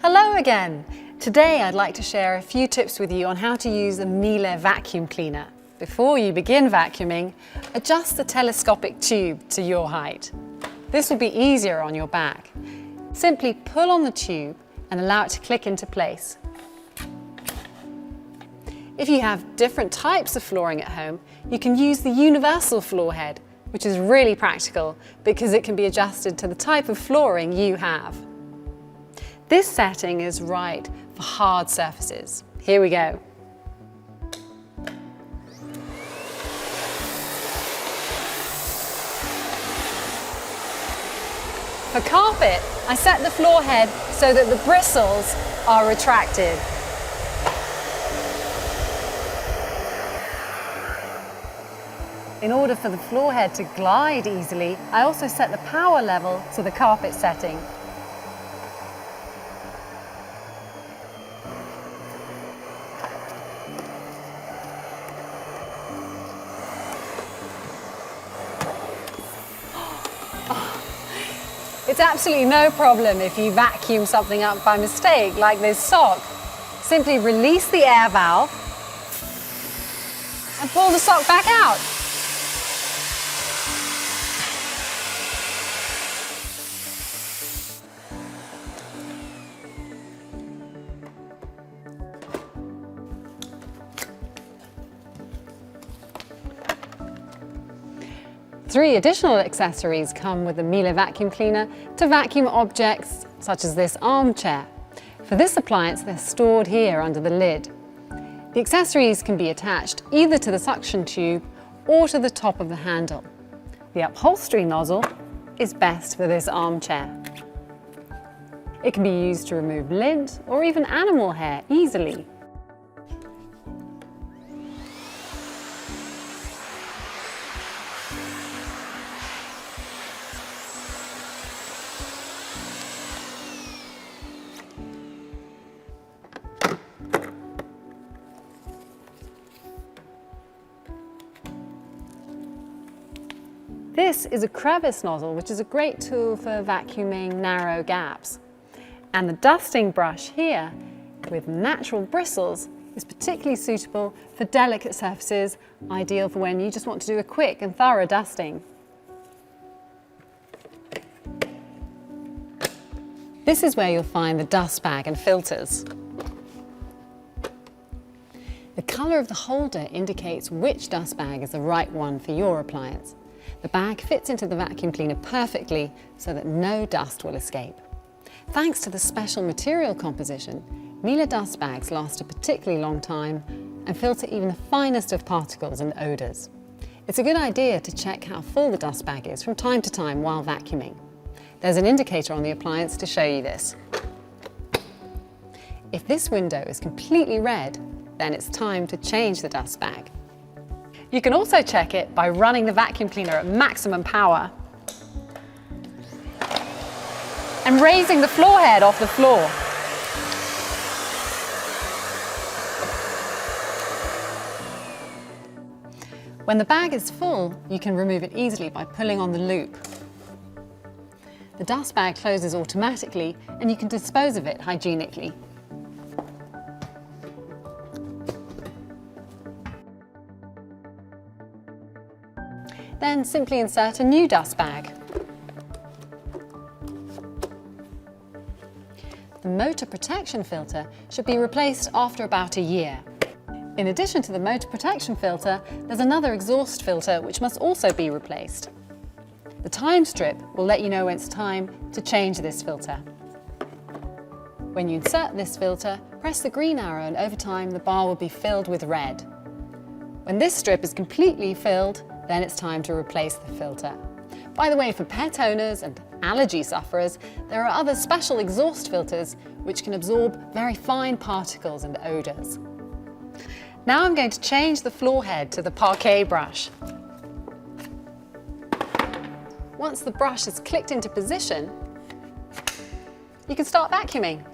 Hello again! Today I'd like to share a few tips with you on how to use a Miele vacuum cleaner. Before you begin vacuuming, adjust the telescopic tube to your height. This will be easier on your back. Simply pull on the tube and allow it to click into place. If you have different types of flooring at home, you can use the universal floor head, which is really practical because it can be adjusted to the type of flooring you have. This setting is right for hard surfaces. Here we go. For carpet, I set the floor head so that the bristles are retracted. In order for the floor head to glide easily, I also set the power level to the carpet setting. It's absolutely no problem if you vacuum something up by mistake, like this sock. Simply release the air valve and pull the sock back out. Three additional accessories come with the Miele vacuum cleaner to vacuum objects such as this armchair. For this appliance, they're stored here under the lid. The accessories can be attached either to the suction tube or to the top of the handle. The upholstery nozzle is best for this armchair. It can be used to remove lint or even animal hair easily. This is a crevice nozzle, which is a great tool for vacuuming narrow gaps. And the dusting brush here, with natural bristles, is particularly suitable for delicate surfaces, ideal for when you just want to do a quick and thorough dusting. This is where you'll find the dust bag and filters. The colour of the holder indicates which dust bag is the right one for your appliance. The bag fits into the vacuum cleaner perfectly so that no dust will escape. Thanks to the special material composition, Miele dust bags last a particularly long time and filter even the finest of particles and odours. It's a good idea to check how full the dust bag is from time to time while vacuuming. There's an indicator on the appliance to show you this. If this window is completely red, then it's time to change the dust bag. You can also check it by running the vacuum cleaner at maximum power and raising the floor head off the floor. When the bag is full, you can remove it easily by pulling on the loop. The dust bag closes automatically and you can dispose of it hygienically. Then simply insert a new dust bag. The motor protection filter should be replaced after about a year. In addition to the motor protection filter, there's another exhaust filter which must also be replaced. The time strip will let you know when it's time to change this filter. When you insert this filter, press the green arrow and over time the bar will be filled with red. When this strip is completely filled, then it's time to replace the filter. By the way, for pet owners and allergy sufferers, there are other special exhaust filters which can absorb very fine particles and odours. Now I'm going to change the floor head to the parquet brush. Once the brush is clicked into position, you can start vacuuming.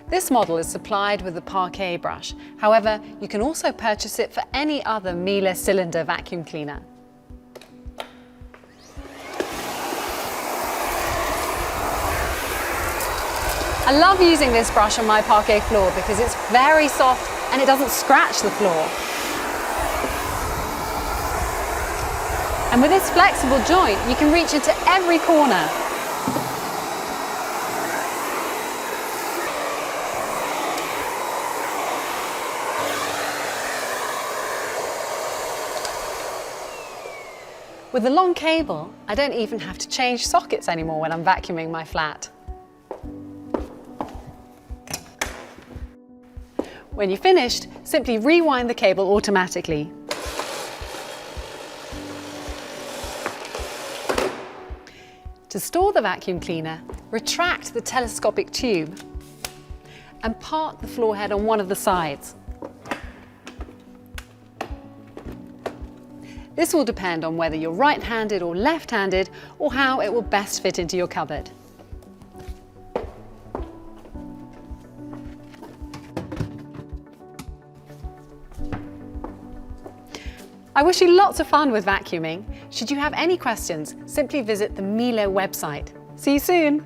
This model is supplied with the parquet brush. However, you can also purchase it for any other Miele cylinder vacuum cleaner. I love using this brush on my parquet floor because it's very soft and it doesn't scratch the floor. And with this flexible joint, you can reach into every corner. With a long cable, I don't even have to change sockets anymore when I'm vacuuming my flat. When you're finished, simply rewind the cable automatically. To store the vacuum cleaner, retract the telescopic tube and park the floor head on one of the sides. This will depend on whether you're right-handed or left-handed, or how it will best fit into your cupboard. I wish you lots of fun with vacuuming. Should you have any questions, simply visit the Miele website. See you soon!